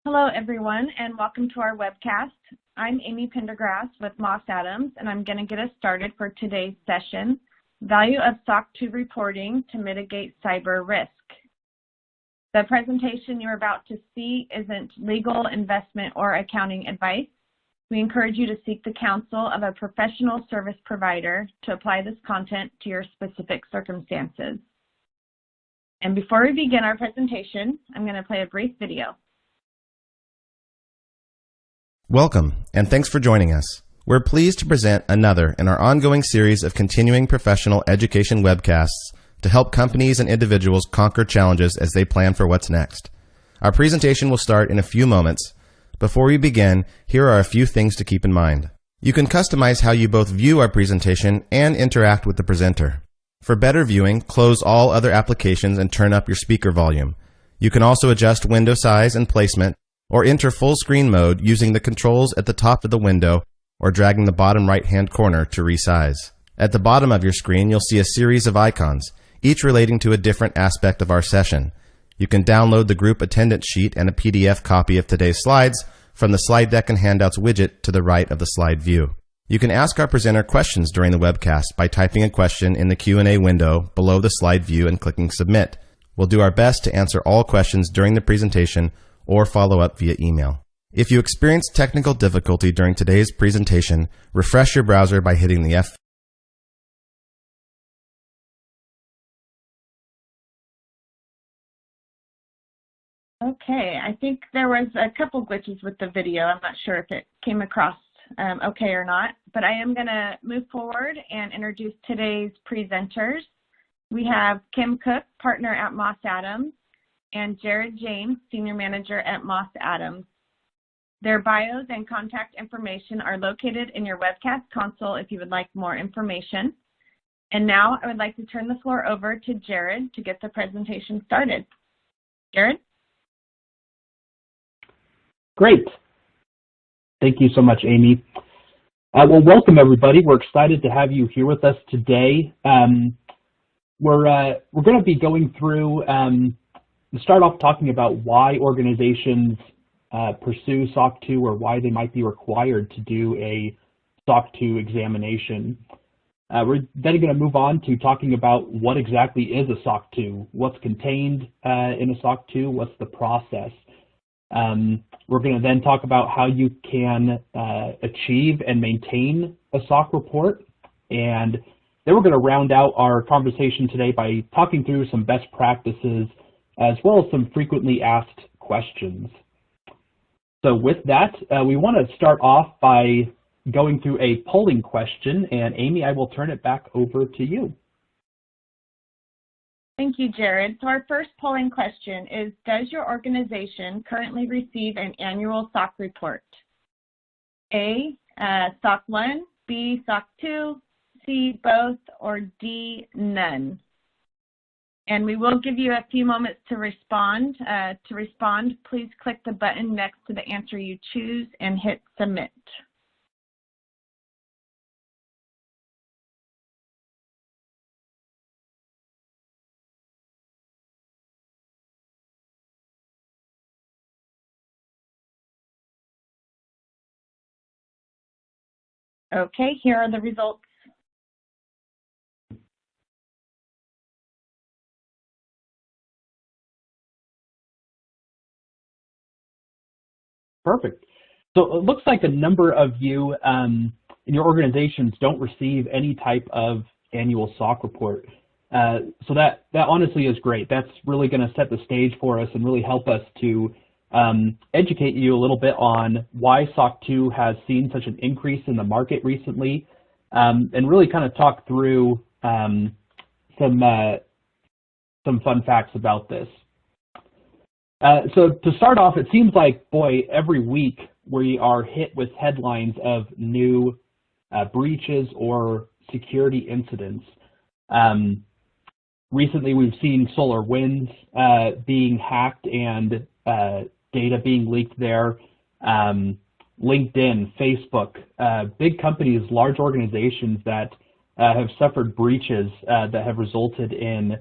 Hello, everyone, and welcome to our webcast. I'm Amy Pendergrass with Moss Adams, and I'm going to get us started for today's session, Value of SOC 2 Reporting to Mitigate Cyber Risk. The presentation you're about to see isn't legal, investment, or accounting advice. We encourage you to seek the counsel of a professional service provider to apply this content to your specific circumstances. And before we begin our presentation, I'm going to play a brief video. Welcome, and thanks for joining us. We're pleased to present another in our ongoing series of continuing professional education webcasts to help companies and individuals conquer challenges as they plan for what's next. Our presentation will start in a few moments. Before we begin, here are a few things to keep in mind. You can customize how you both view our presentation and interact with the presenter. For better viewing, close all other applications and turn up your speaker volume. You can also adjust window size and placement, or enter full screen mode using the controls at the top of the window or dragging the bottom right-hand corner to resize. At the bottom of your screen, you'll see a series of icons, each relating to a different aspect of our session. You can download the group attendance sheet and a PDF copy of today's slides from the slide deck and handouts widget to the right of the slide view. You can ask our presenter questions during the webcast by typing a question in the Q&A window below the slide view and clicking Submit. We'll do our best to answer all questions during the presentation or follow up via email. If you experience technical difficulty during today's presentation, refresh your browser by hitting the F. Okay, I think there was a couple glitches with the video. I'm not sure if it came across okay or not, but I am going to move forward and introduce today's presenters. We have Kim Koch, partner at Moss Adams, and Jared James, Senior Manager at Moss Adams. Their bios and contact information are located in your webcast console if you would like more information. And now I would like to turn the floor over to Jared to get the presentation started. Jared? Great. Thank you so much, Amy. Well, welcome everybody. We're excited to have you here with us today. We're going to be going through start off talking about why organizations pursue SOC 2 or why they might be required to do a SOC 2 examination. We're then going to move on to talking about what exactly is a SOC 2, what's contained in a SOC 2, what's the process. We're going to then talk about how you can achieve and maintain a SOC report, and then we're going to round out our conversation today by talking through some best practices as well as some frequently asked questions. So with that, we want to start off by going through a polling question, and Amy, I will turn it back over to you. Thank you, Jared. So our first polling question is, does your organization currently receive an annual SOC report? A, SOC 1, B, SOC 2, C, both, or D, none. And we will give you a few moments to respond. Please click the button next to the answer you choose and hit Submit. Okay, here are the results. Perfect. So it looks like a number of you in your organizations don't receive any type of annual SOC report. So that honestly is great. That's really going to set the stage for us and really help us to educate you a little bit on why SOC 2 has seen such an increase in the market recently, and really kind of talk through some fun facts about this. So to start off, it seems like, boy, every week we are hit with headlines of new breaches or security incidents. Recently, we've seen SolarWinds being hacked and data being leaked there. LinkedIn, Facebook, big companies, large organizations that have suffered breaches that have resulted in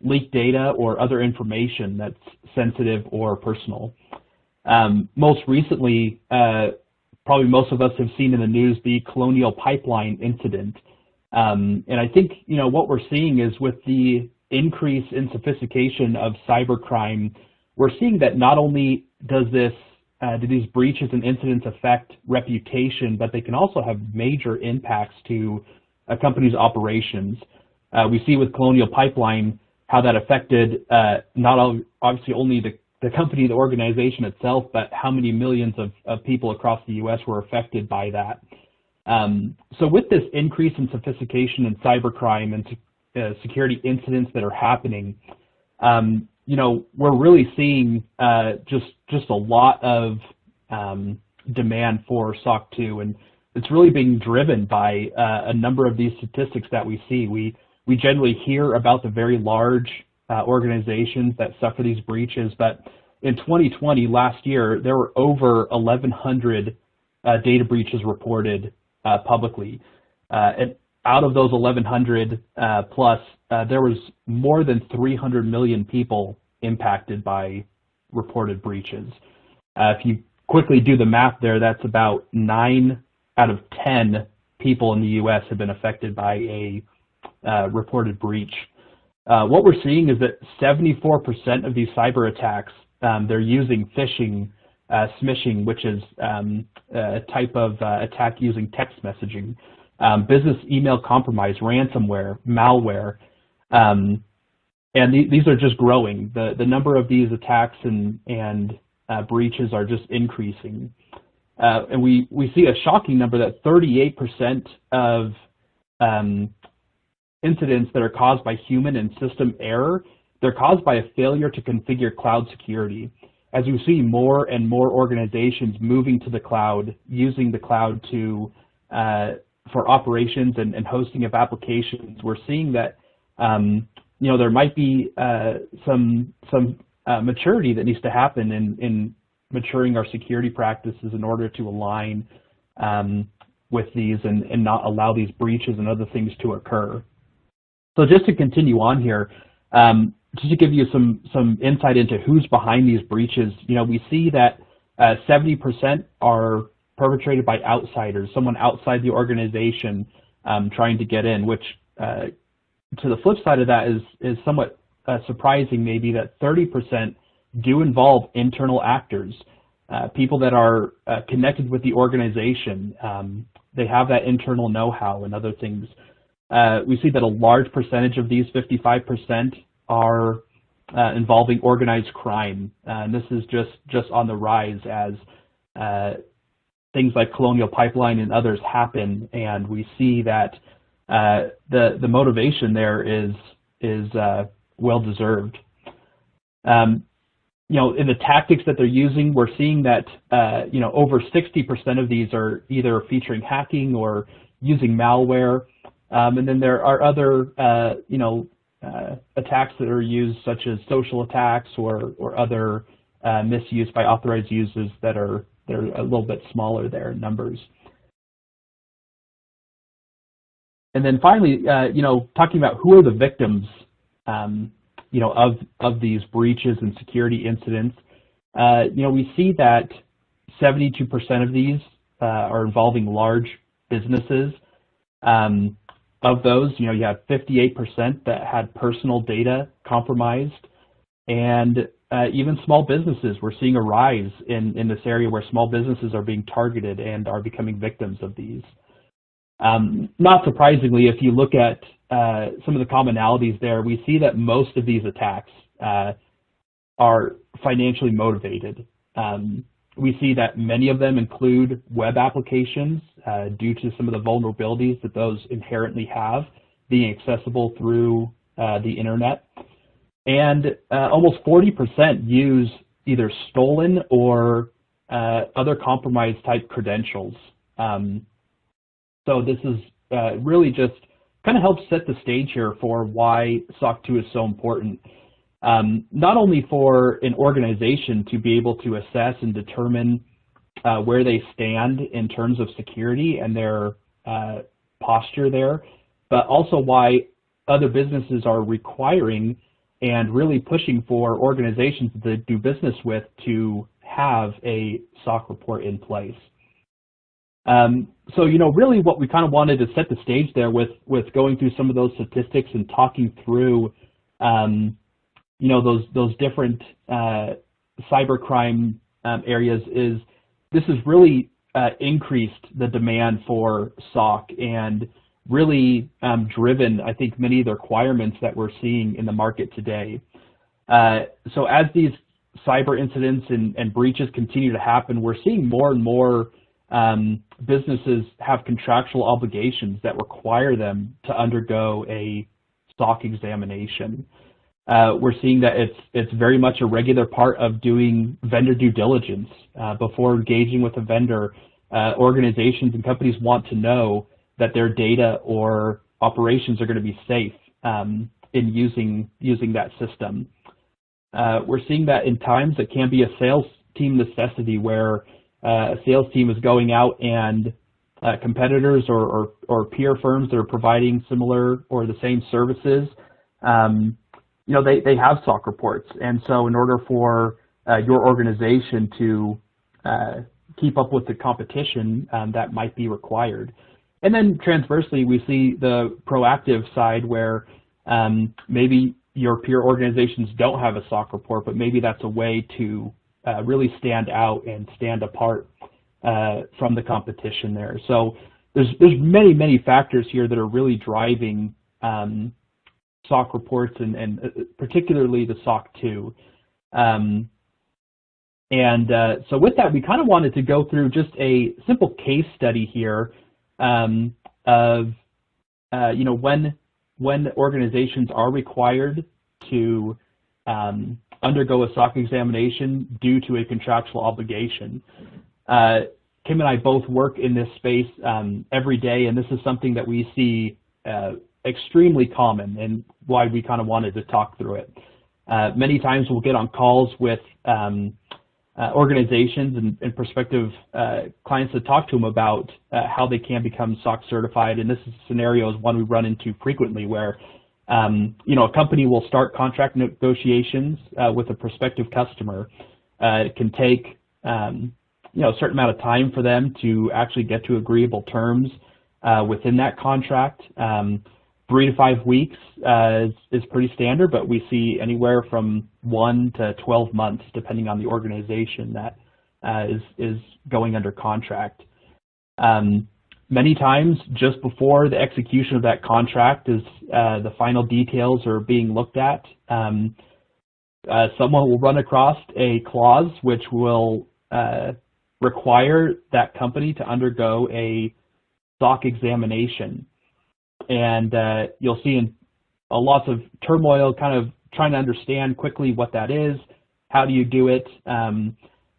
leaked data or other information that's sensitive or personal. Most recently, probably most of us have seen in the news the Colonial Pipeline incident. And I think, what we're seeing is with the increase in sophistication of cybercrime, we're seeing that not only do these breaches and incidents affect reputation, but they can also have major impacts to a company's operations. We see with Colonial Pipeline how that affected obviously only the company, the organization itself, but how many millions of people across the U.S. were affected by that. So with this increase in sophistication in cybercrime and security incidents that are happening, we're really seeing just a lot of demand for SOC 2, and it's really being driven by a number of these statistics that we see. We generally hear about the very large organizations that suffer these breaches, but in 2020, last year, there were over 1,100 data breaches reported publicly. And out of those 1,100 plus, there was more than 300 million people impacted by reported breaches. If you quickly do the math there, that's about 9 out of 10 people in the U.S. have been affected by a reported breach. What we're seeing is that 74% of these cyber attacks, they're using phishing, smishing, which is a type of attack using text messaging, business email compromise, ransomware, malware, and these are just growing. The number of these attacks and breaches are just increasing. And we see a shocking number that 38% of incidents that are caused by human and system error, they're caused by a failure to configure cloud security. As we see more and more organizations moving to the cloud, using the cloud for operations and hosting of applications, we're seeing that there might be some maturity that needs to happen in maturing our security practices in order to align with these and not allow these breaches and other things to occur. So just to continue on here, just to give you some insight into who's behind these breaches, we see that 70% are perpetrated by outsiders, someone outside the organization trying to get in, which to the flip side of that is somewhat surprising maybe that 30% do involve internal actors, people that are connected with the organization. They have that internal know-how and other things. We see that a large percentage of these, 55%, are involving organized crime. And this is just on the rise as things like Colonial Pipeline and others happen, and we see that the motivation there is well-deserved. In the tactics that they're using, we're seeing that over 60% of these are either featuring hacking or using malware. And then there are other, attacks that are used, such as social attacks or other misuse by authorized users they're a little bit smaller there in numbers. And then finally, talking about who are the victims, of these breaches and security incidents, we see that 72% of these are involving large businesses. Of those, you have 58% that had personal data compromised, and even small businesses. We're seeing a rise in this area where small businesses are being targeted and are becoming victims of these. Not surprisingly, if you look at some of the commonalities there, we see that most of these attacks are financially motivated. We see that many of them include web applications due to some of the vulnerabilities that those inherently have, being accessible through the internet. And almost 40% use either stolen or other compromised type credentials. So this is really just kind of helps set the stage here for why SOC 2 is so important. Not only for an organization to be able to assess and determine where they stand in terms of security and their posture there, but also why other businesses are requiring and really pushing for organizations that they do business with to have a SOC report in place. So, really what we kind of wanted to set the stage there with going through some of those statistics and talking through, those different cybercrime areas is this has really increased the demand for SOC and really driven, I think, many of the requirements that we're seeing in the market today. So as these cyber incidents and breaches continue to happen, we're seeing more and more businesses have contractual obligations that require them to undergo a SOC examination. We're seeing that it's very much a regular part of doing vendor due diligence. Before engaging with a vendor, organizations and companies want to know that their data or operations are going to be safe in using that system. We're seeing that in times it can be a sales team necessity where a sales team is going out and competitors or peer firms that are providing similar or the same services, they have SOC reports. And so in order for your organization to keep up with the competition, that might be required. And then transversely, we see the proactive side where maybe your peer organizations don't have a SOC report, but maybe that's a way to really stand out and stand apart from the competition there. So there's many, many factors here that are really driving SOC reports and particularly the SOC 2. So with that, we kind of wanted to go through just a simple case study here of when organizations are required to undergo a SOC examination due to a contractual obligation. Kim and I both work in this space every day, and this is something that we see extremely common and why we kind of wanted to talk through it. Many times we'll get on calls with organizations and prospective clients to talk to them about how they can become SOC certified, and this scenario is one we run into frequently where a company will start contract negotiations with a prospective customer. It can take a certain amount of time for them to actually get to agreeable terms within that contract. 3 to 5 weeks is pretty standard, but we see anywhere from 1 to 12 months depending on the organization that is going under contract. Many times, just before the execution of that contract, as the final details are being looked at, someone will run across a clause which will require that company to undergo a SOC examination. And you'll see in lots of turmoil kind of trying to understand quickly what that is. How do you do it?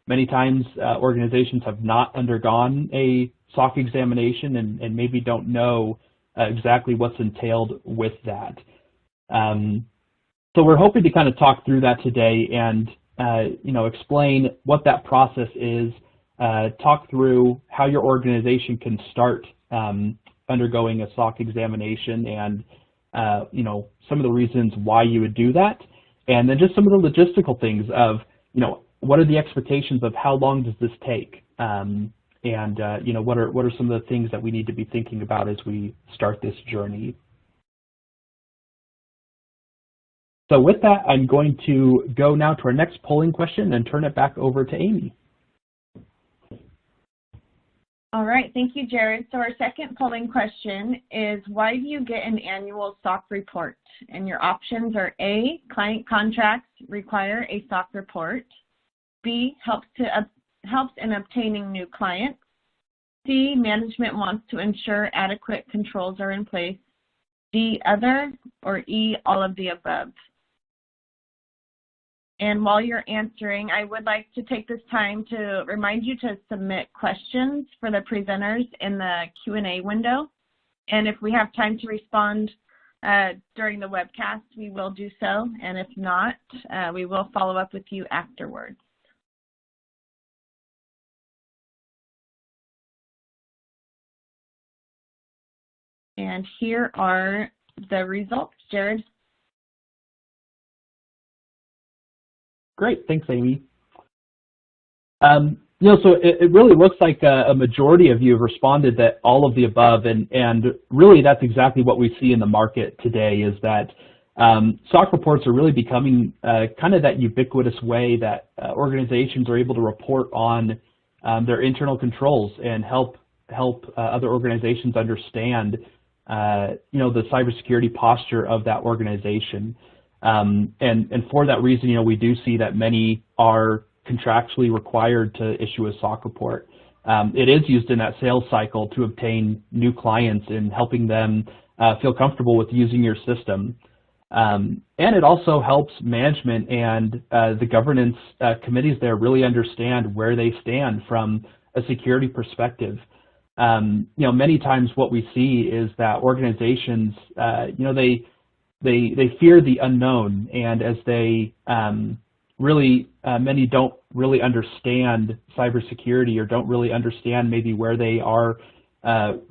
Many times organizations have not undergone a SOC examination and maybe don't know exactly what's entailed with that. So we're hoping to kind of talk through that today and explain what that process is, talk through how your organization can start undergoing a SOC examination and some of the reasons why you would do that, and then just some of the logistical things of what are the expectations of how long does this take, and what are some of the things that we need to be thinking about as we start this journey. So with that, I'm going to go now to our next polling question and turn it back over to Amy. All right, thank you, Jared. So our second polling question is, why do you get an annual SOC report? And your options are A, client contracts require a SOC report. B, helps in obtaining new clients. C, management wants to ensure adequate controls are in place. D, other, or E, all of the above. And while you're answering, I would like to take this time to remind you to submit questions for the presenters in the Q&A window. And if we have time to respond during the webcast, we will do so. And if not, we will follow up with you afterwards. And here are the results, Jared. Great, thanks, Amy. So it really looks like a majority of you have responded that all of the above, and really that's exactly what we see in the market today, is that SOC reports are really becoming kind of that ubiquitous way that organizations are able to report on their internal controls and help other organizations understand the cybersecurity posture of that organization. And for that reason, we do see that many are contractually required to issue a SOC report. It is used in that sales cycle to obtain new clients and helping them feel comfortable with using your system. And it also helps management and the governance committees there really understand where they stand from a security perspective. Many times what we see is that organizations, they fear the unknown, and as they many don't really understand cybersecurity or don't really understand maybe where they are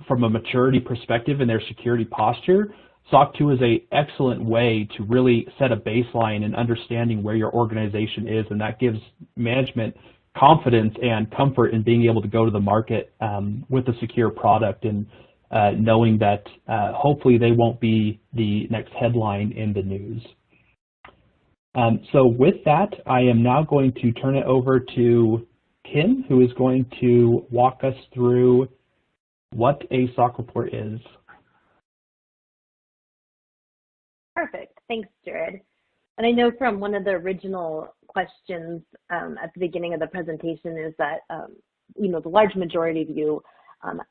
from a maturity perspective in their security posture. SOC 2 is an excellent way to really set a baseline in understanding where your organization is, and that gives management confidence and comfort in being able to go to the market with a secure product, and knowing that hopefully they won't be the next headline in the news. So with that, I am now going to turn it over to Kim, who is going to walk us through what a SOC report is. Perfect. Thanks, Jared. And I know from one of the original questions at the beginning of the presentation is that, the large majority of you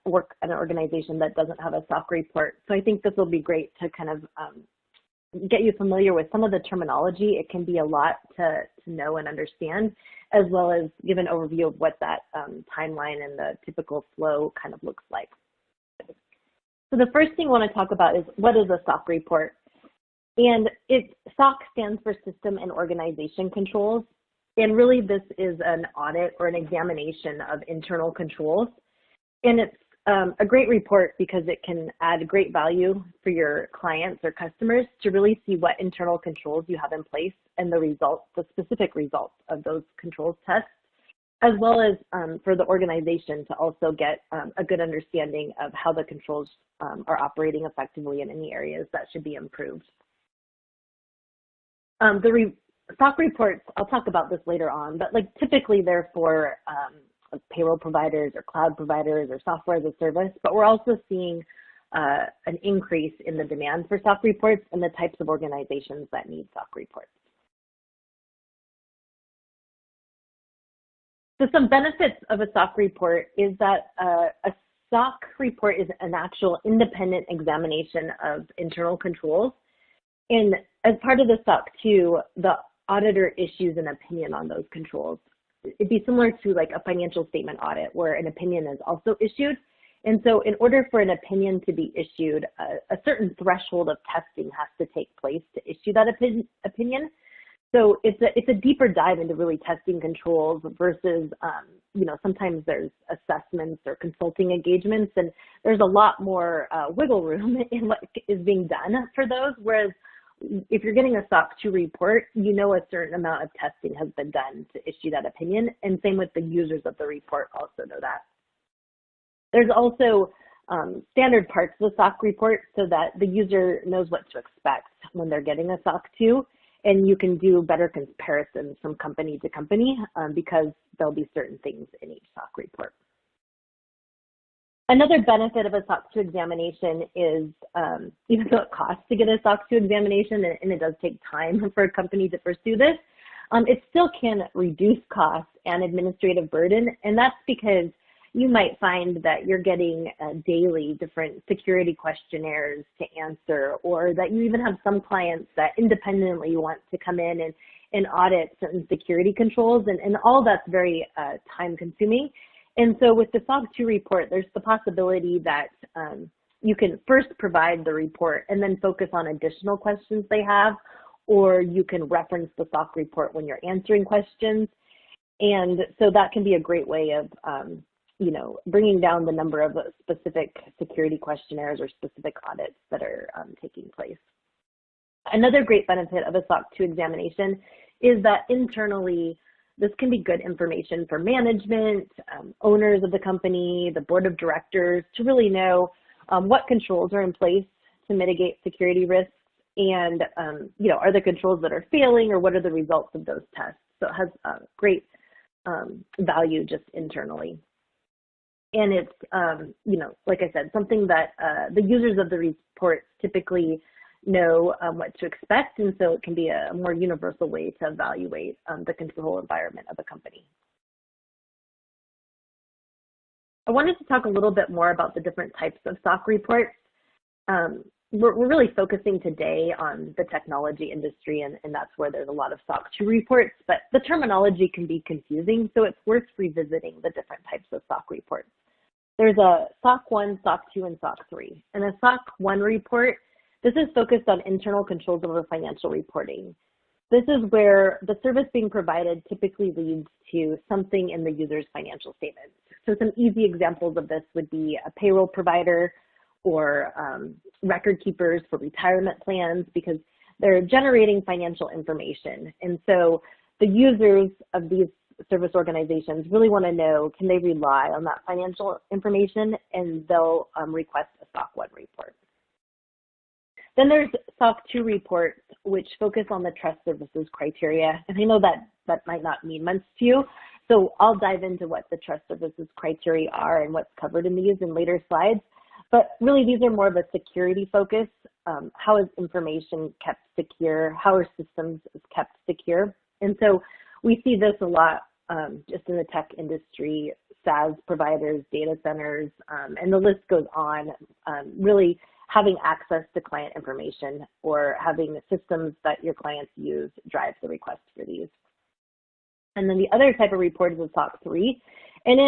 work at an organization that doesn't have a SOC report. So I think this will be great to kind of get you familiar with some of the terminology. It can be a lot to know and understand, as well as give an overview of what that timeline and the typical flow kind of looks like. So the first thing I want to talk about is, what is a SOC report? And SOC stands for System and Organization Controls. And really this is an audit or an examination of internal controls. And it's a great report because it can add great value for your clients or customers to really see what internal controls you have in place and the specific results of those controls tests, as well as for the organization to also get a good understanding of how the controls are operating effectively in any areas that should be improved. The SOC reports, I'll talk about this later on, but typically they're for payroll providers or cloud providers or software as a service, but we're also seeing an increase in the demand for SOC reports and the types of organizations that need SOC reports. So some benefits of a SOC report is that a SOC report is an actual independent examination of internal controls. And as part of the SOC 2, the auditor issues an opinion on those controls. It'd be similar to a financial statement audit where an opinion is also issued. And so in order for an opinion to be issued, a certain threshold of testing has to take place to issue that opinion. So it's a deeper dive into really testing controls versus, sometimes there's assessments or consulting engagements, and there's a lot more wiggle room in what is being done for those. Whereas if you're getting a SOC 2 report, a certain amount of testing has been done to issue that opinion, and same with the users of the report also know that. There's also standard parts of the SOC report so that the user knows what to expect when they're getting a SOC 2, and you can do better comparisons from company to company because there'll be certain things in each SOC report. Another benefit of a SOC 2 examination is, even though it costs to get a SOC 2 examination, and it does take time for a company to pursue this, it still can reduce costs and administrative burden, and that's because you might find that you're getting daily different security questionnaires to answer, or that you even have some clients that independently want to come in and audit certain security controls, and all that's very time consuming. And so with the SOC 2 report, there's the possibility that you can first provide the report and then focus on additional questions they have, or you can reference the SOC report when you're answering questions. And so that can be a great way of bringing down the number of specific security questionnaires or specific audits that are taking place. Another great benefit of a SOC 2 examination is that internally, this can be good information for management, owners of the company, the board of directors, to really know what controls are in place to mitigate security risks, and are the controls that are failing, or what are the results of those tests. So it has great value just internally. And it's, like I said, something that the users of the reports typically know what to expect, and so it can be a more universal way to evaluate the control environment of a company. I wanted to talk a little bit more about the different types of SOC reports. We're really focusing today on the technology industry, and that's where there's a lot of SOC 2 reports, but the terminology can be confusing, so it's worth revisiting the different types of SOC reports. There's a SOC 1, SOC 2, and SOC 3. And a SOC 1 report, this is focused on internal controls over financial reporting. This is where the service being provided typically leads to something in the user's financial statements. So some easy examples of this would be a payroll provider, or record keepers for retirement plans, because they're generating financial information. And so the users of these service organizations really want to know, can they rely on that financial information, and they'll request a SOC 1 report. Then there's SOC 2 reports, which focus on the trust services criteria. And I know that might not mean much to you, so I'll dive into what the trust services criteria are and what's covered in these in later slides. But really, these are more of a security focus. How is information kept secure? How are systems kept secure? And so we see this a lot just in the tech industry, SaaS providers, data centers, and the list goes on, really having access to client information, or having systems that your clients use drives the request for these. And then the other type of report is a SOC 3, and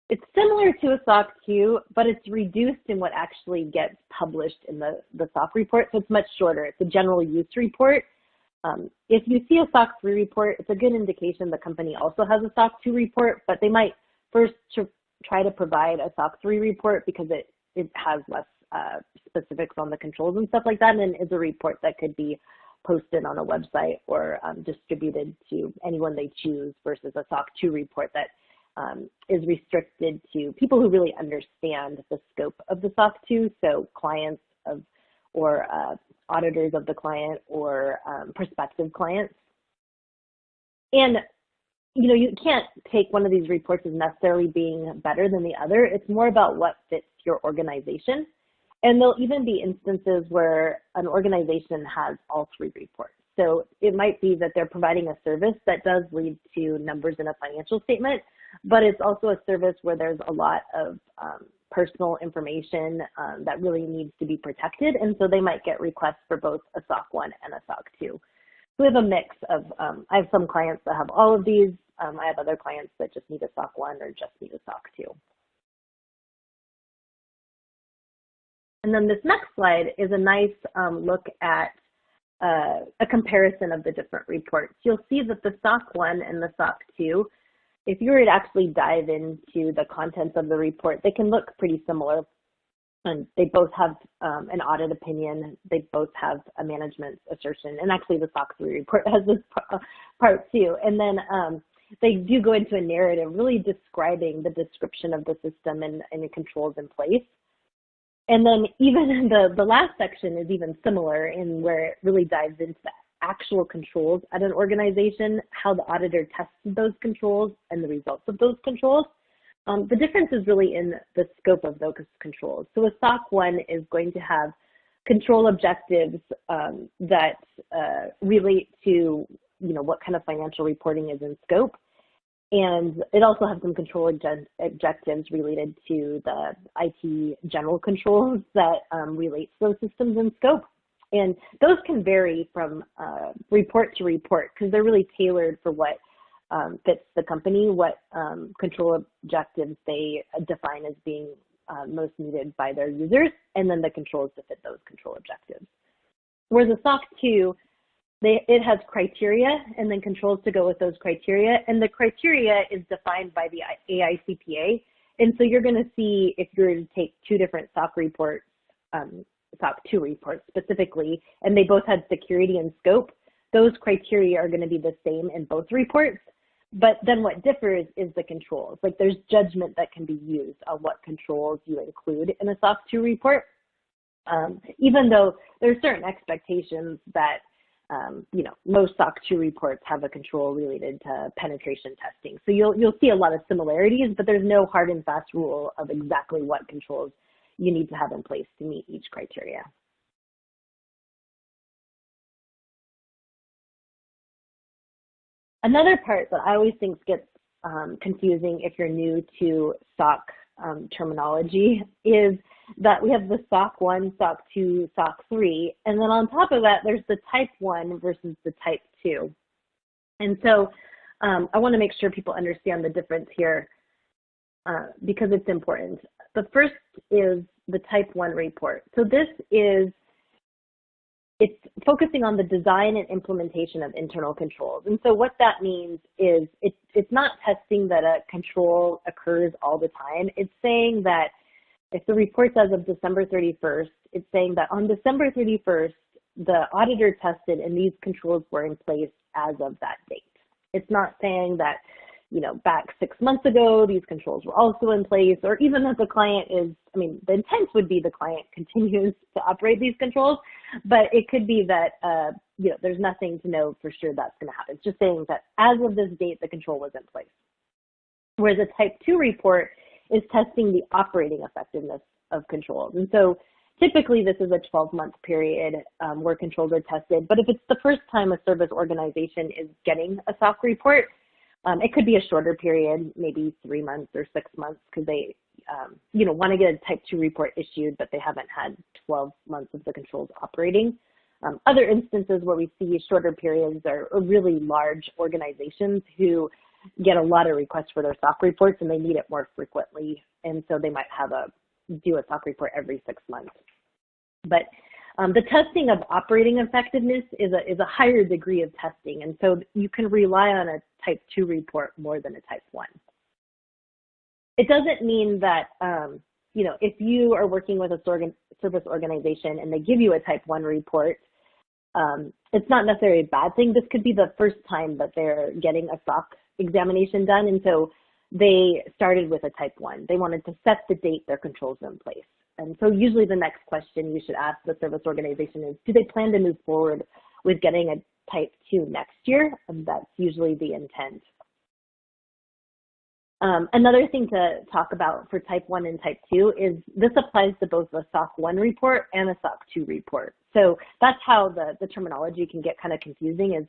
it's similar to a SOC 2, but it's reduced in what actually gets published in the SOC report, so it's much shorter. It's a general use report. If you see a SOC 3 report, it's a good indication the company also has a SOC 2 report, but they might first try to provide a SOC 3 report because it has less specifics on the controls and stuff like that, and is a report that could be posted on a website or distributed to anyone they choose, versus a SOC 2 report that is restricted to people who really understand the scope of the SOC 2, so clients or auditors of the client, or prospective clients. And you can't take one of these reports as necessarily being better than the other. It's more about what fits your organization. And there'll even be instances where an organization has all three reports. So it might be that they're providing a service that does lead to numbers in a financial statement, but it's also a service where there's a lot of personal information that really needs to be protected. And so they might get requests for both a SOC 1 and a SOC 2. So we have a mix of, I have some clients that have all of these. I have other clients that just need a SOC 1 or just need a SOC 2. And then this next slide is a nice look at a comparison of the different reports. You'll see that the SOC 1 and the SOC 2, if you were to actually dive into the contents of the report, they can look pretty similar. And they both have an audit opinion. They both have a management assertion. And actually the SOC 3 report has this part too. And then they do go into a narrative really describing the description of the system and the controls in place. And then even the last section is even similar, in where it really dives into the actual controls at an organization, how the auditor tested those controls and the results of those controls. The difference is really in the scope of those controls. So a SOC 1 is going to have control objectives that relate to what kind of financial reporting is in scope. And it also has some control objectives related to the IT general controls that relate to those systems in scope. And those can vary from report to report, because they're really tailored for what fits the company, what control objectives they define as being most needed by their users, and then the controls to fit those control objectives. Whereas a SOC 2, it has criteria and then controls to go with those criteria, and the criteria is defined by the AICPA. And so you're going to see, if you were to take two different SOC reports, SOC 2 reports specifically, and they both had security and scope, those criteria are going to be the same in both reports, But then what differs is the controls. Like there's judgment that can be used on what controls you include in a SOC 2 report, even though there's certain expectations that, most SOC 2 reports have a control related to penetration testing. So you'll see a lot of similarities, but there's no hard and fast rule of exactly what controls you need to have in place to meet each criteria. Another part that I always think gets confusing if you're new to SOC terminology is that we have the SOC 1, SOC 2, SOC 3, and then on top of that, there's the type 1 versus the type 2. And so I want to make sure people understand the difference here because it's important. The first is the type 1 report. So this is it's focusing on the design and implementation of internal controls. And so what that means is it's not testing that a control occurs all the time. It's saying that if the report says of December 31st, it's saying that on December 31st, the auditor tested and these controls were in place as of that date. It's not saying that, back 6 months ago, these controls were also in place, or even that the client is, the intent would be the client continues to operate these controls, but it could be that, there's nothing to know for sure that's going to happen. It's just saying that as of this date, the control was in place. Whereas a type 2 report is testing the operating effectiveness of controls. And so typically this is a 12-month period where controls are tested, but if it's the first time a service organization is getting a SOC report, it could be a shorter period, maybe 3 months or 6 months, because they, want to get a type 2 report issued, but they haven't had 12 months of the controls operating. Other instances where we see shorter periods are really large organizations who get a lot of requests for their SOC reports and they need it more frequently, and so they might do a SOC report every 6 months. But the testing of operating effectiveness is a higher degree of testing, and so you can rely on a type 2 report more than a type 1. It doesn't mean that, if you are working with a service organization and they give you a type 1 report, it's not necessarily a bad thing. This could be the first time that they're getting a SOC examination done, and so they started with a type 1. They wanted to set the date their controls are in place. And so usually the next question you should ask the service organization is, do they plan to move forward with getting a type 2 next year? And that's usually the intent. Another thing to talk about for type 1 and type 2 is this applies to both a SOC 1 report and a SOC 2 report. So that's how the terminology can get kind of confusing is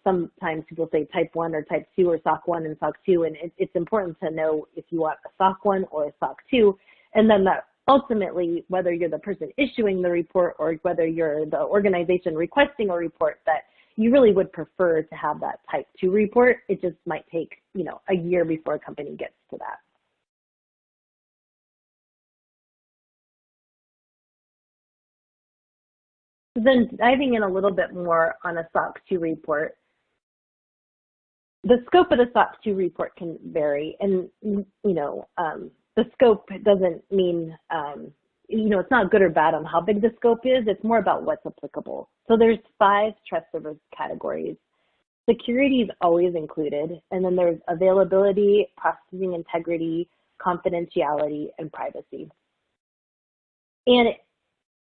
sometimes people say type 1 or type 2 or SOC 1 and SOC 2, and it's important to know if you want a SOC 1 or a SOC 2, and then that ultimately, whether you're the person issuing the report or whether you're the organization requesting a report, that you really would prefer to have that type 2 report. It just might take, a year before a company gets to that. Then diving in a little bit more on a SOC 2 report, the scope of the SOC 2 report can vary, and the scope doesn't mean it's not good or bad on how big the scope is. It's more about what's applicable. So there's 5 trust service categories. Security is always included, and then there's availability, processing integrity, confidentiality, and privacy. And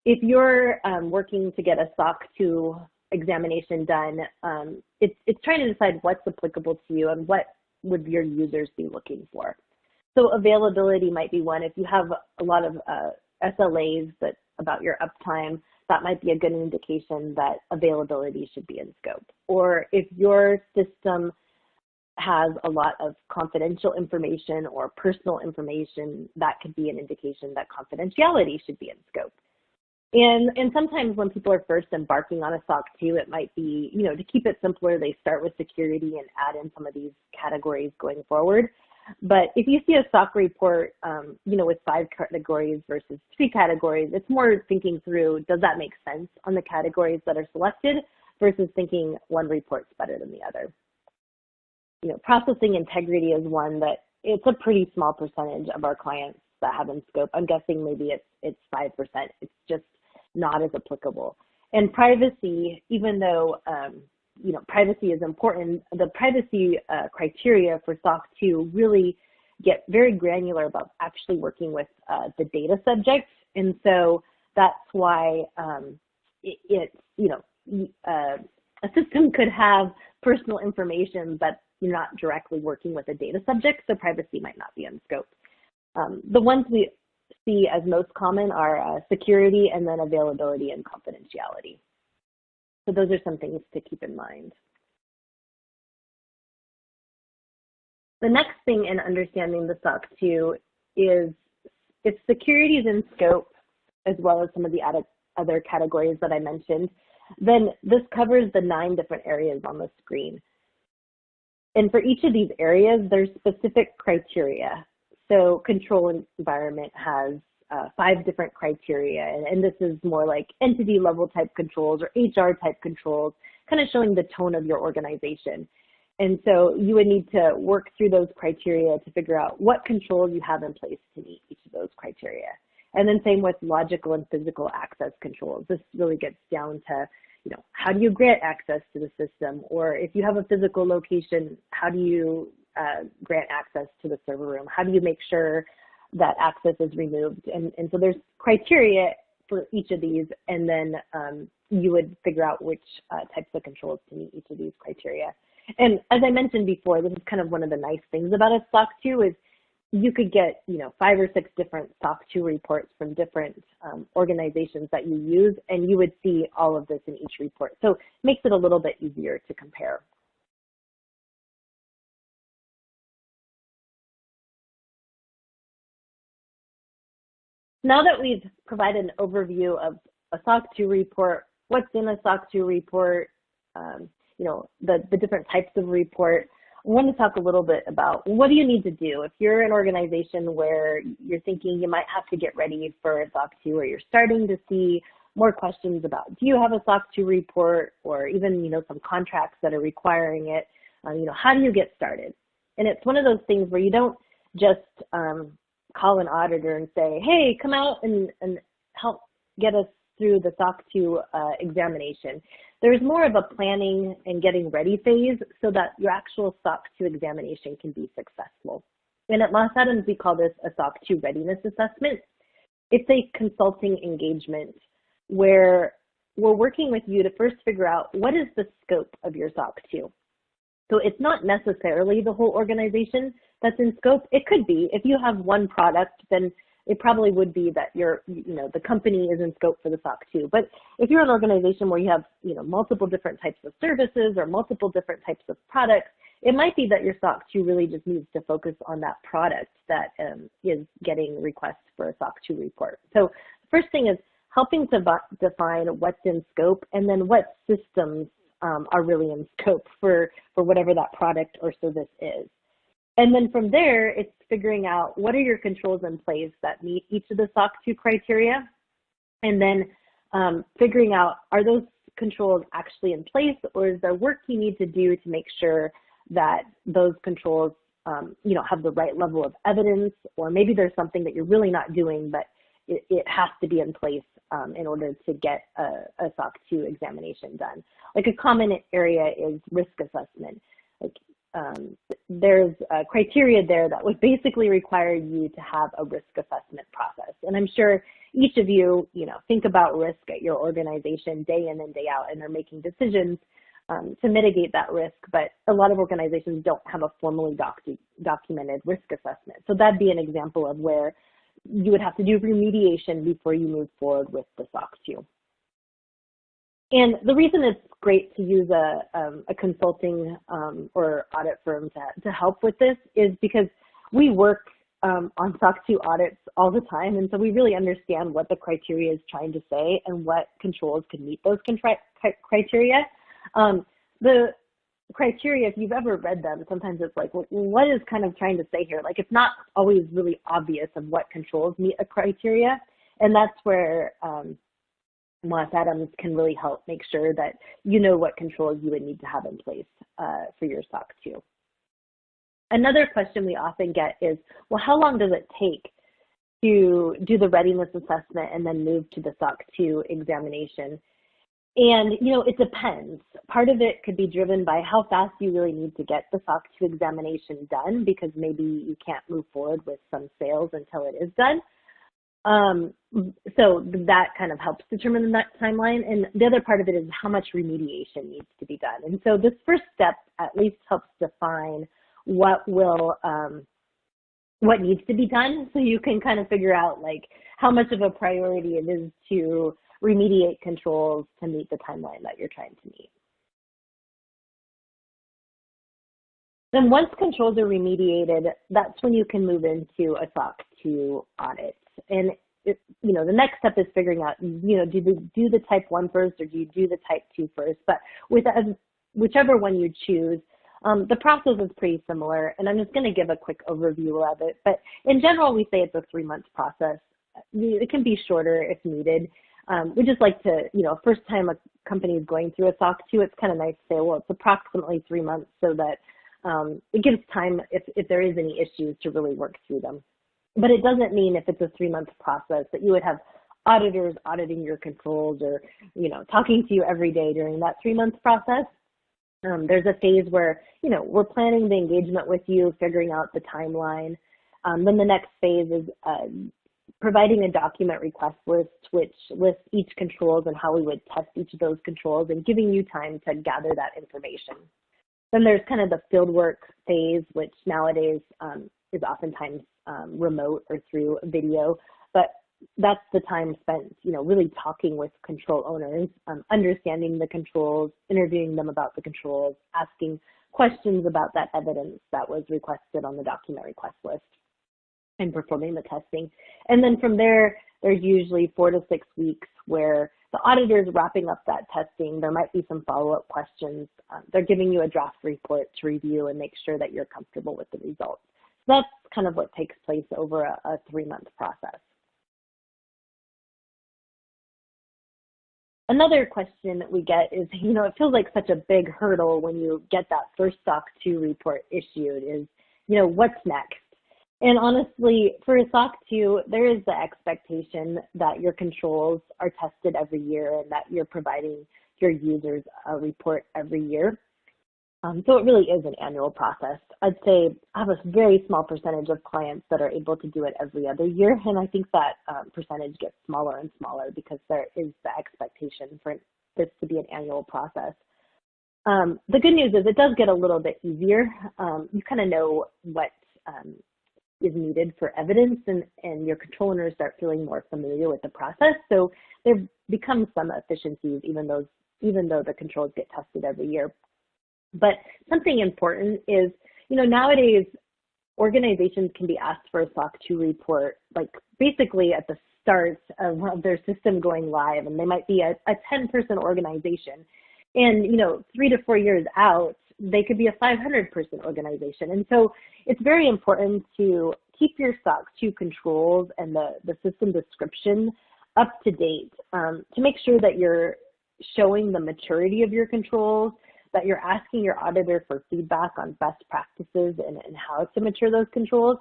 if you're working to get a SOC 2 examination done, it's trying to decide what's applicable to you and what would your users be looking for. So availability might be one. If you have a lot of SLAs about your uptime, that might be a good indication that availability should be in scope. Or if your system has a lot of confidential information or personal information, that could be an indication that confidentiality should be in scope. And sometimes when people are first embarking on a SOC 2, it might be, to keep it simpler, they start with security and add in some of these categories going forward. But if you see a SOC report, with 5 categories versus 3 categories, it's more thinking through, does that make sense on the categories that are selected versus thinking one report's better than the other. Processing integrity is one that it's a pretty small percentage of our clients that have in scope. I'm guessing maybe it's 5%. It's just not as applicable. And privacy, even though, privacy is important. The privacy criteria for SOC 2 really get very granular about actually working with the data subject. And so that's why a system could have personal information, but you're not directly working with a data subject, so privacy might not be in scope. The ones we see as most common are security and then availability and confidentiality. So those are some things to keep in mind. The next thing in understanding the SOC 2 is if security is in scope, as well as some of the other categories that I mentioned, then this covers the 9 different areas on the screen. And for each of these areas, there's specific criteria. So control environment has 5 different criteria, and this is more like entity level type controls or HR type controls, kind of showing the tone of your organization. And so you would need to work through those criteria to figure out what controls you have in place to meet each of those criteria. And then same with logical and physical access controls. This really gets down to, how do you grant access to the system? Or if you have a physical location, how do you grant access to the server room? How do you make sure that access is removed? And so there's criteria for each of these, and then you would figure out which types of controls to meet each of these criteria. And as I mentioned before, this is kind of one of the nice things about a SOC 2 is you could get 5 or 6 different SOC 2 reports from different organizations that you use, and you would see all of this in each report. So it makes it a little bit easier to compare. Now that we've provided an overview of a SOC 2 report, what's in a SOC 2 report, the different types of report, I want to talk a little bit about what do you need to do if you're an organization where you're thinking you might have to get ready for a SOC 2, or you're starting to see more questions about, do you have a SOC 2 report, or even, some contracts that are requiring it, how do you get started? And it's one of those things where you don't just call an auditor and say, hey, come out and help get us through the SOC 2 examination. There's more of a planning and getting ready phase so that your actual SOC 2 examination can be successful. And at Moss Adams, we call this a SOC 2 Readiness Assessment. It's a consulting engagement where we're working with you to first figure out what is the scope of your SOC 2. So it's not necessarily the whole organization that's in scope. It could be. If you have one product, then it probably would be that the company is in scope for the SOC 2. But if you're an organization where you have, multiple different types of services or multiple different types of products, it might be that your SOC 2 really just needs to focus on that product that is getting requests for a SOC 2 report. So the first thing is helping to define what's in scope, and then what systems are really in scope for whatever that product or service is. And then from there, it's figuring out what are your controls in place that meet each of the SOC 2 criteria, and then figuring out, are those controls actually in place, or is there work you need to do to make sure that those controls have the right level of evidence, or maybe there's something that you're really not doing, but it has to be in place in order to get a SOC 2 examination done. Like a common area is risk assessment. There's a criteria there that would basically require you to have a risk assessment process. And I'm sure each of you, think about risk at your organization day in and day out, and are making decisions to mitigate that risk. But a lot of organizations don't have a formally documented risk assessment. So that'd be an example of where you would have to do remediation before you move forward with the SOC 2. And the reason it's great to use a consulting or audit firm to help with this is because we work on SOC 2 audits all the time, and so we really understand what the criteria is trying to say and what controls can meet those criteria. The criteria, if you've ever read them, sometimes it's like, well, what is kind of trying to say here? Like, it's not always really obvious of what controls meet a criteria, and that's where Moss Adams can really help make sure that you know what controls you would need to have in place for your SOC 2. Another question we often get is, well, how long does it take to do the readiness assessment and then move to the SOC 2 examination? And, it depends. Part of it could be driven by how fast you really need to get the SOC 2 examination done, because maybe you can't move forward with some sales until it is done. So that kind of helps determine that timeline. And the other part of it is how much remediation needs to be done. And so this first step at least helps define what needs to be done, so you can kind of figure out like how much of a priority it is to remediate controls to meet the timeline that you're trying to meet. Then once controls are remediated, that's when you can move into a SOC 2 audit. And the next step is figuring out, do you do the type 1 first, or do you do the type 2 first? But whichever one you choose, the process is pretty similar, and I'm just going to give a quick overview of it. But in general, we say it's a 3-month process. It can be shorter if needed. We just like to, first time a company is going through a SOC 2, it's kind of nice to say, well, it's approximately 3 months, so that it gives time if there is any issues to really work through them. But it doesn't mean if it's a 3-month process that you would have auditors auditing your controls or, talking to you every day during that 3-month process. There's a phase where, we're planning the engagement with you, figuring out the timeline. Then the next phase is providing a document request list, which lists each controls and how we would test each of those controls, and giving you time to gather that information. Then there's kind of the fieldwork phase, which nowadays is oftentimes remote or through video, but that's the time spent, really talking with control owners, understanding the controls, interviewing them about the controls, asking questions about that evidence that was requested on the document request list, and performing the testing. And then from there, there's usually 4 to 6 weeks where the auditor is wrapping up that testing. There might be some follow-up questions. They're giving you a draft report to review and make sure that you're comfortable with the results. So that's kind of what takes place over a 3-month process. Another question that we get is, it feels like such a big hurdle when you get that first SOC 2 report issued is, what's next? And honestly, for a SOC 2, there is the expectation that your controls are tested every year and that you're providing your users a report every year. So it really is an annual process. I'd say I have a very small percentage of clients that are able to do it every other year, and I think that percentage gets smaller and smaller because there is the expectation for this to be an annual process. The good news is it does get a little bit easier. You kind of know what is needed for evidence, and your control owners start feeling more familiar with the process. So there become some efficiencies, even though the controls get tested every year. But something important is, nowadays organizations can be asked for a SOC 2 report, like basically at the start of their system going live, and they might be a 10-person organization. And, 3 to 4 years out, they could be a 500-person organization. And so it's very important to keep your SOC 2 controls and the system description up to date to make sure that you're showing the maturity of your controls, that you're asking your auditor for feedback on best practices and how to mature those controls.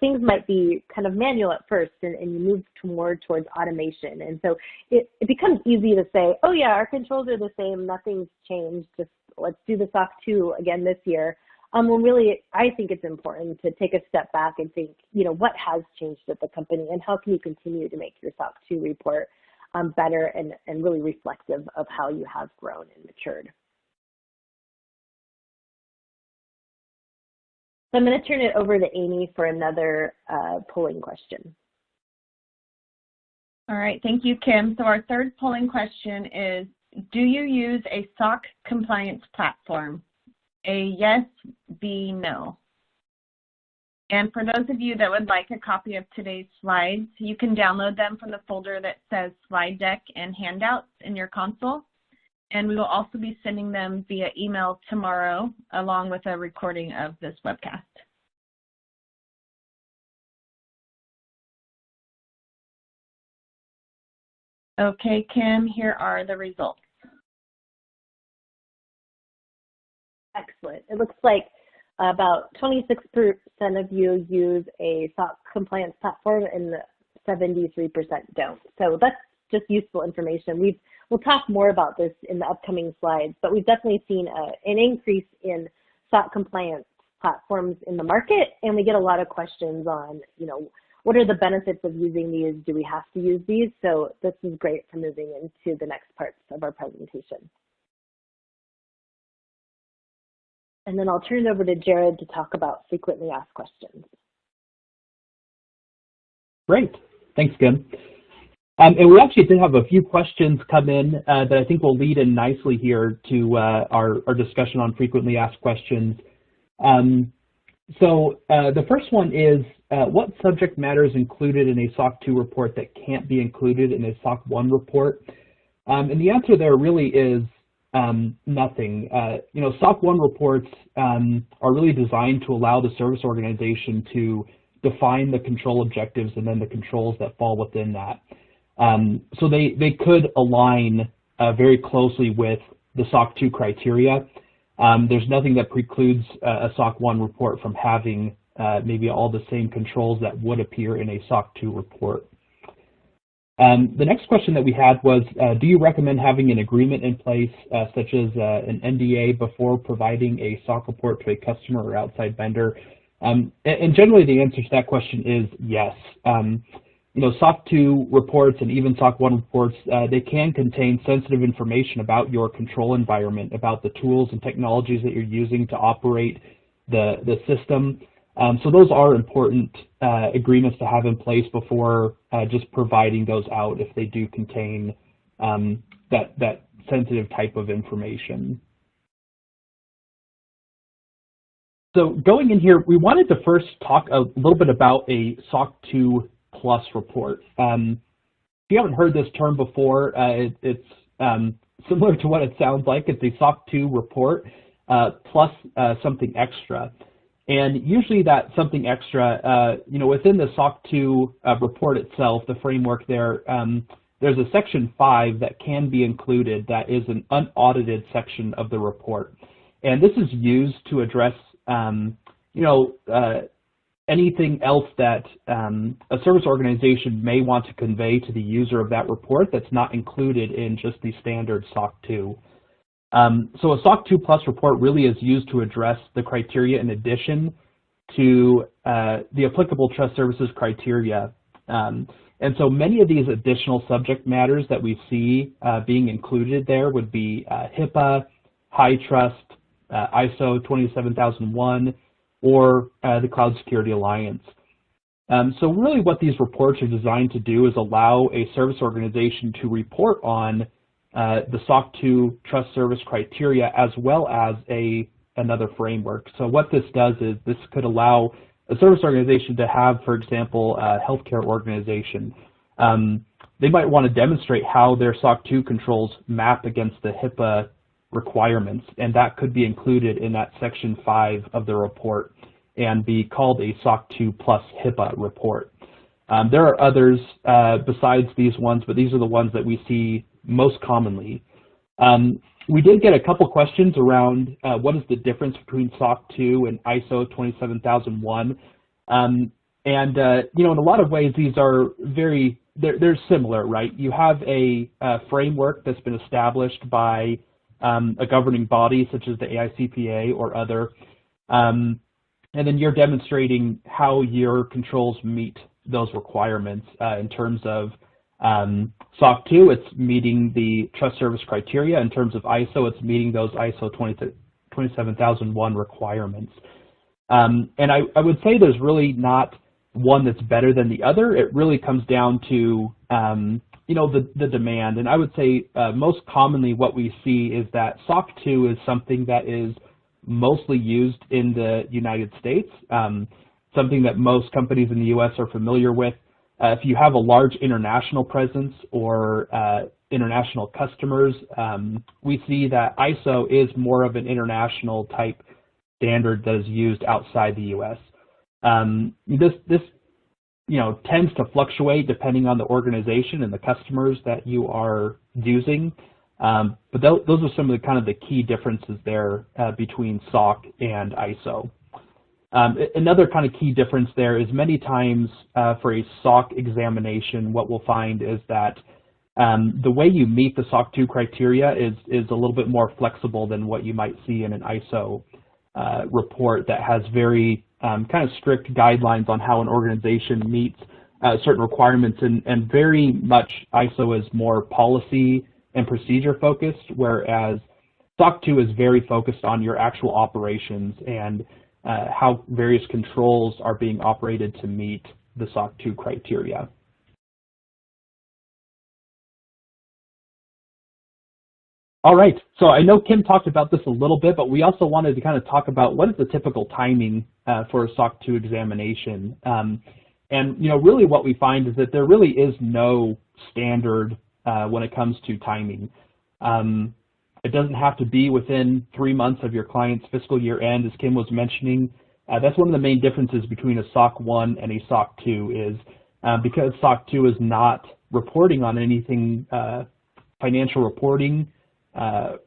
Things might be kind of manual at first, and you move more towards automation. And so it becomes easy to say, oh yeah, our controls are the same, nothing's changed, just let's do the SOC 2 again this year. When really, I think it's important to take a step back and think, what has changed at the company, and how can you continue to make your SOC 2 report better and really reflective of how you have grown and matured. So I'm going to turn it over to Amy for another polling question. All right, thank you, Kim. So our third polling question is, do you use a SOC compliance platform? A yes, B, no. And for those of you that would like a copy of today's slides, you can download them from the folder that says slide deck and handouts in your console. And we will also be sending them via email tomorrow, along with a recording of this webcast. Okay, Kim, here are the results. Excellent. It looks like about 26% of you use a SOC compliance platform and 73% don't. So that's just useful information. We'll talk more about this in the upcoming slides, but we've definitely seen an increase in SOC compliance platforms in the market, and we get a lot of questions on, what are the benefits of using these? Do we have to use these? So this is great for moving into the next parts of our presentation. And then I'll turn it over to Jared to talk about frequently asked questions. Great. Thanks, Kim. And we actually did have a few questions come in that I think will lead in nicely here to our discussion on frequently asked questions. So the first one is, what subject matter is included in a SOC 2 report that can't be included in a SOC 1 report? And the answer there really is nothing. SOC 1 reports are really designed to allow the service organization to define the control objectives and then the controls that fall within that. So they could align very closely with the SOC 2 criteria. There's nothing that precludes a SOC 1 report from having maybe all the same controls that would appear in a SOC 2 report. The next question that we had was, do you recommend having an agreement in place, such as an NDA, before providing a SOC report to a customer or outside vendor? And generally the answer to that question is yes. SOC 2 reports and even SOC 1 reports, they can contain sensitive information about your control environment, about the tools and technologies that you're using to operate the system. So those are important agreements to have in place before just providing those out if they do contain that sensitive type of information. So going in here, we wanted to first talk a little bit about a SOC 2 Plus report. If you haven't heard this term before, it's similar to what it sounds like. It's a SOC 2 report plus something extra. And usually that something extra, within the SOC 2 report itself, the framework there, there's a section 5 that can be included that is an unaudited section of the report. And this is used to address, anything else that a service organization may want to convey to the user of that report that's not included in just the standard SOC 2. So a SOC 2 Plus report really is used to address the criteria in addition to the applicable trust services criteria. And so many of these additional subject matters that we see being included there would be HIPAA, high trust, ISO 27001, or the Cloud Security Alliance. So really what these reports are designed to do is allow a service organization to report on the SOC 2 trust service criteria as well as another framework. So what this does is this could allow a service organization to have, for example, a healthcare organization. They might want to demonstrate how their SOC 2 controls map against the HIPAA requirements, and that could be included in that section 5 of the report and be called a SOC 2 plus HIPAA report. There are others besides these ones, but these are the ones that we see most commonly. We did get a couple questions around what is the difference between SOC 2 and ISO 27001. In a lot of ways, these are they're similar, right? You have a framework that's been established by a governing body such as the AICPA or other, and then you're demonstrating how your controls meet those requirements in terms of SOC 2, it's meeting the trust service criteria. In terms of ISO, it's meeting those ISO 27001 requirements. And I would say there's really not one that's better than the other. It really comes down to the demand. And I would say most commonly what we see is that SOC 2 is something that is mostly used in the United States, something that most companies in the US are familiar with. If you have a large international presence or international customers, we see that ISO is more of an international type standard that is used outside the US. This tends to fluctuate depending on the organization and the customers that you are using. But those are some of the key differences there between SOC and ISO. Another kind of key difference there is many times for a SOC examination, what we'll find is that The way you meet the SOC 2 criteria is a little bit more flexible than what you might see in an ISO report that has very kind of strict guidelines on how an organization meets certain requirements, and very much ISO is more policy and procedure focused, whereas SOC 2 is very focused on your actual operations and how various controls are being operated to meet the SOC 2 criteria. All right, so I know Kim talked about this a little bit, but we also wanted to kind of talk about what is the typical timing for a SOC 2 examination. And really what we find is that there really is no standard when it comes to timing. It doesn't have to be within 3 months of your client's fiscal year end, as Kim was mentioning. That's one of the main differences between a SOC 1 and a SOC 2 is because SOC 2 is not reporting on anything financial reporting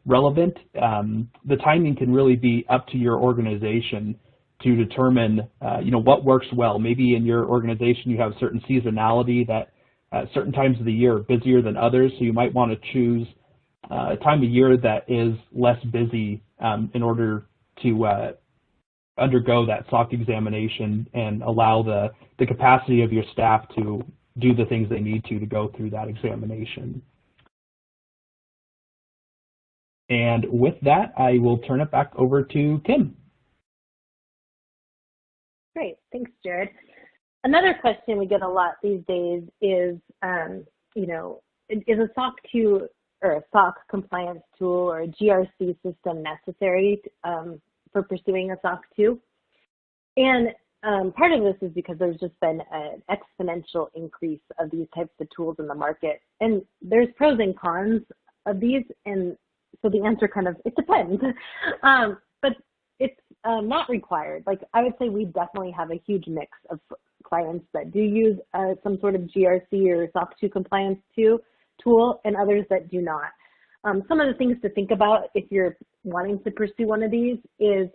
relevant, the timing can really be up to your organization to determine what works well. Maybe in your organization you have certain seasonality that at certain times of the year are busier than others, so you might want to choose a time of year that is less busy in order to undergo that SOC examination and allow the capacity of your staff to do the things they need to go through that examination. And with that, I will turn it back over to Kim. Great, thanks, Jared. Another question we get a lot these days is, is a SOC 2 or a SOC compliance tool or a GRC system necessary for pursuing a SOC 2? And part of this is because there's just been an exponential increase of these types of tools in the market. And there's pros and cons of these, and so the answer kind of, it depends. But it's not required. Like I would say we definitely have a huge mix of clients that do use some sort of GRC or SOC 2 compliance tool and others that do not. Some of the things to think about if you're wanting to pursue one of these is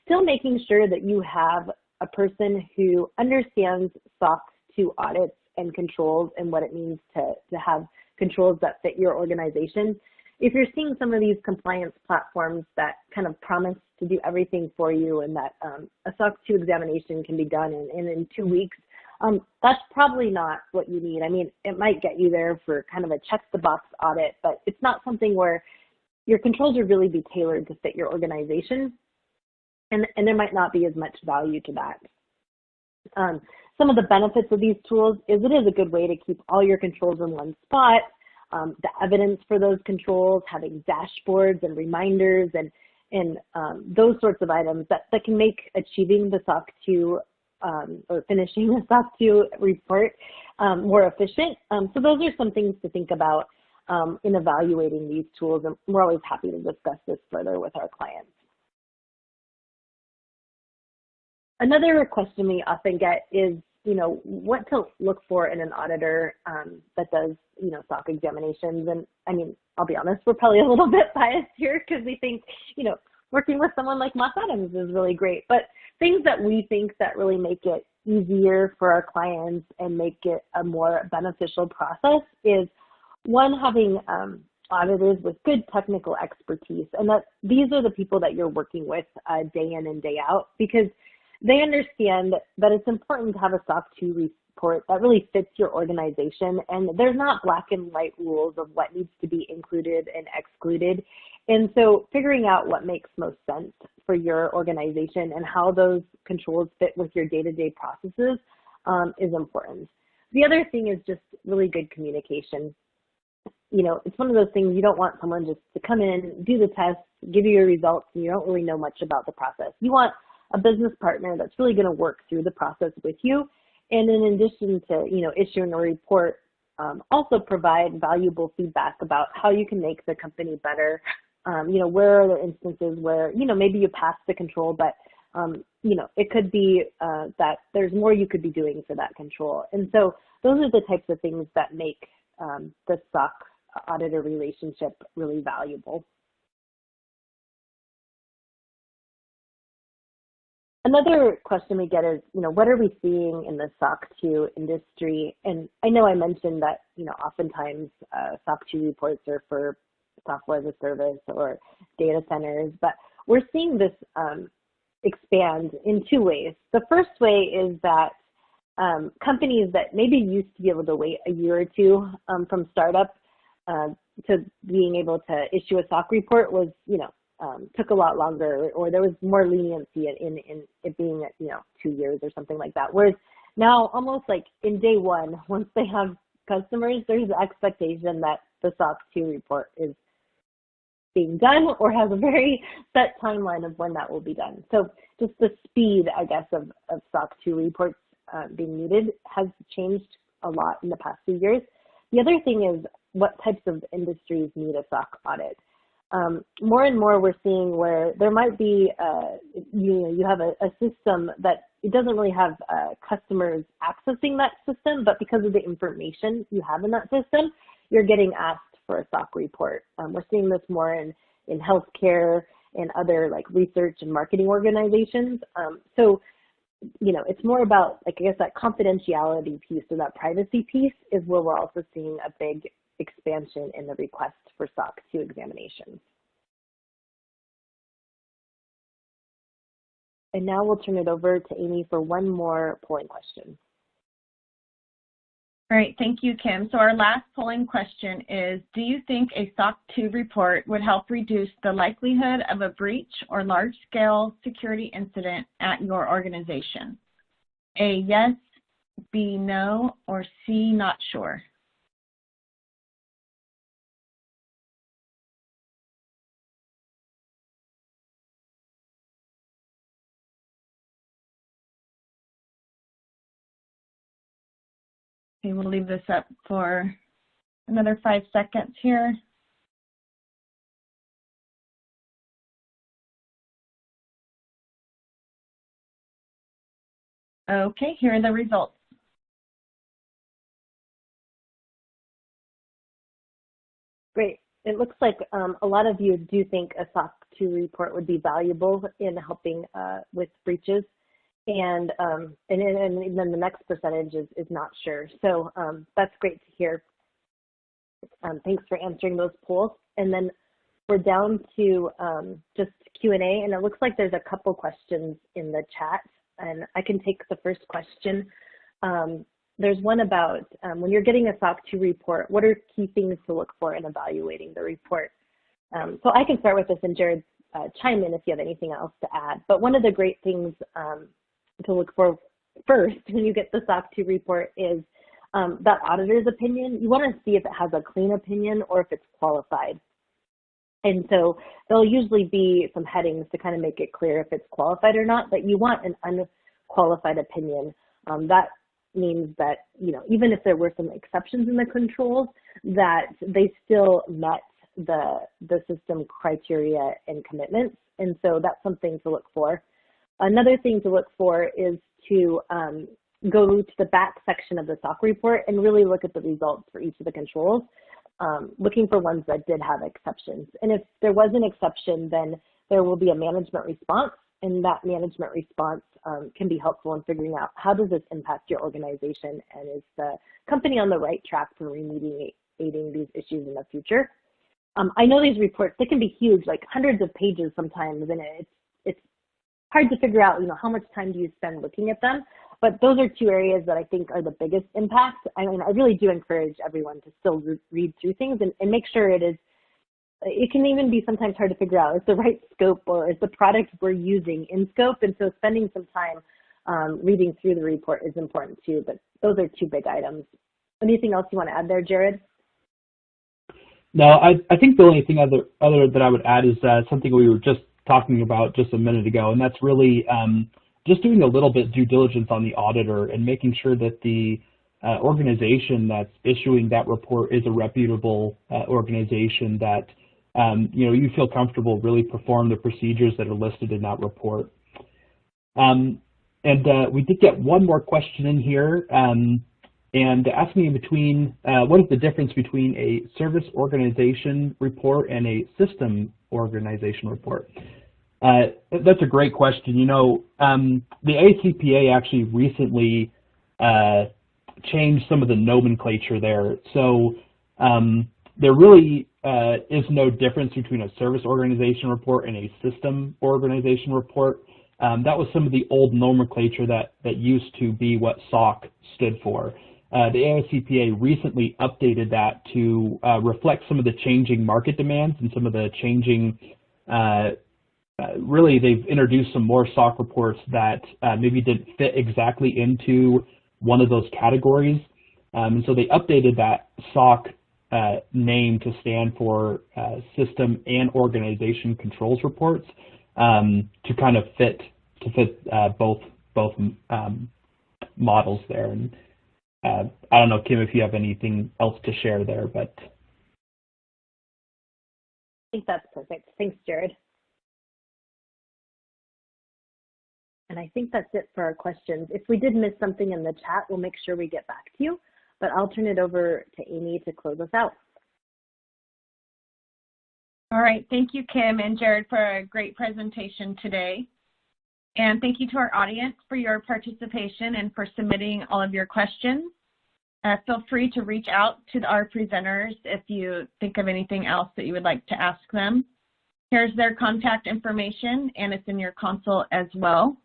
still making sure that you have a person who understands SOC 2 audits and controls and what it means to have controls that fit your organization. If you're seeing some of these compliance platforms that kind of promise to do everything for you and that a SOC 2 examination can be done in 2 weeks, that's probably not what you need. I mean, it might get you there for kind of a check-the-box audit, but it's not something where your controls would really be tailored to fit your organization, and there might not be as much value to that. Some of the benefits of these tools is it is a good way to keep all your controls in one spot. The evidence for those controls, having dashboards and reminders and those sorts of items that can make achieving the SOC 2 or finishing the SOC 2 report more efficient. So those are some things to think about in evaluating these tools, and we're always happy to discuss this further with our clients. Another question we often get is, what to look for in an auditor that does, SOC examinations. And I mean, I'll be honest, we're probably a little bit biased here because we think, working with someone like Moss Adams is really great. But things that we think that really make it easier for our clients and make it a more beneficial process is, one, having auditors with good technical expertise, and that these are the people that you're working with day in and day out, because they understand that it's important to have a SOC 2 report that really fits your organization, and there's not black and white rules of what needs to be included and excluded. And so figuring out what makes most sense for your organization and how those controls fit with your day-to-day processes is important. The other thing is just really good communication. It's one of those things you don't want someone just to come in, do the test, give you your results, and you don't really know much about the process. You want a business partner that's really going to work through the process with you. And in addition to, issuing a report, also provide valuable feedback about how you can make the company better. Where are the instances where, maybe you passed the control, but, it could be that there's more you could be doing for that control. And so those are the types of things that make the SOC auditor relationship really valuable. Another question we get is, what are we seeing in the SOC 2 industry? And I know I mentioned that, oftentimes SOC 2 reports are for software as a service or data centers, but we're seeing this expand in two ways. The first way is that companies that maybe used to be able to wait a year or two from startup to being able to issue a SOC report was, took a lot longer, or there was more leniency in it being, 2 years or something like that. Whereas now, almost like in day one, once they have customers, there's the expectation that the SOC 2 report is being done or has a very set timeline of when that will be done. So just the speed, I guess, of SOC 2 reports being needed has changed a lot in the past few years. The other thing is what types of industries need a SOC audit. More and more we're seeing where there might be, you have a system that it doesn't really have customers accessing that system, but because of the information you have in that system, you're getting asked for a SOC report. We're seeing this more in healthcare and other like research and marketing organizations. So, it's more about, like, I guess that confidentiality piece or that privacy piece is where we're also seeing a big expansion in the request for SOC 2 examinations. And now we'll turn it over to Amy for one more polling question. All right, thank you, Kim. So our last polling question is, do you think a SOC 2 report would help reduce the likelihood of a breach or large-scale security incident at your organization? A, yes, B, no, or C, not sure. Okay, we'll leave this up for another 5 seconds here. Okay, here are the results. Great. It looks like a lot of you do think a SOC 2 report would be valuable in helping with breaches. And then the next percentage is not sure. So that's great to hear. Thanks for answering those polls. And then we're down to just Q&A, and it looks like there's a couple questions in the chat, and I can take the first question. There's one about when you're getting a SOC 2 report, what are key things to look for in evaluating the report? So I can start with this, and Jared, chime in if you have anything else to add. But one of the great things to look for first when you get the SOC 2 report is that auditor's opinion. You want to see if it has a clean opinion or if it's qualified. And so there'll usually be some headings to kind of make it clear if it's qualified or not, but you want an unqualified opinion. That means that, even if there were some exceptions in the controls, that they still met the system criteria and commitments. And so that's something to look for. Another thing to look for is to go to the back section of the SOC report and really look at the results for each of the controls, looking for ones that did have exceptions. And if there was an exception, then there will be a management response, and that management response can be helpful in figuring out how does this impact your organization, and is the company on the right track for remediating these issues in the future. I know these reports, they can be huge, like hundreds of pages sometimes, and it's hard to figure out, how much time do you spend looking at them. But those are two areas that I think are the biggest impact. I mean, I really do encourage everyone to still read through things and make sure it can even be sometimes hard to figure out, is the right scope or is the product we're using in scope? And so spending some time reading through the report is important too, but those are two big items. Anything else you want to add there, Jared? No, I think the only thing other that I would add is something we were just talking about just a minute ago, and that's really just doing a little bit due diligence on the auditor and making sure that the organization that's issuing that report is a reputable organization that you feel comfortable really perform the procedures that are listed in that report. And we did get one more question in here, and asking what is the difference between a service organization report and a system organization report? That's a great question. You know, the AICPA actually recently changed some of the nomenclature there. So there really is no difference between a service organization report and a system organization report. That was some of the old nomenclature that used to be what SOC stood for. The AICPA recently updated that to reflect some of the changing market demands and some of the changing, really they've introduced some more SOC reports that maybe didn't fit exactly into one of those categories. And so they updated that SOC name to stand for System and Organization Controls Reports to kind of fit both models there. And I don't know, Kim, if you have anything else to share there, but I think that's perfect. Thanks, Jared. And I think that's it for our questions. If we did miss something in the chat, we'll make sure we get back to you, but I'll turn it over to Amy to close us out. All right, thank you, Kim and Jared, for a great presentation today. And thank you to our audience for your participation and for submitting all of your questions. Feel free to reach out to our presenters if you think of anything else that you would like to ask them. Here's their contact information, and it's in your console as well.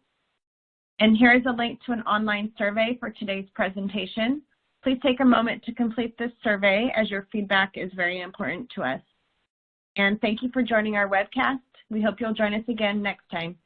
And here is a link to an online survey for today's presentation. Please take a moment to complete this survey, as your feedback is very important to us. And thank you for joining our webcast. We hope you'll join us again next time.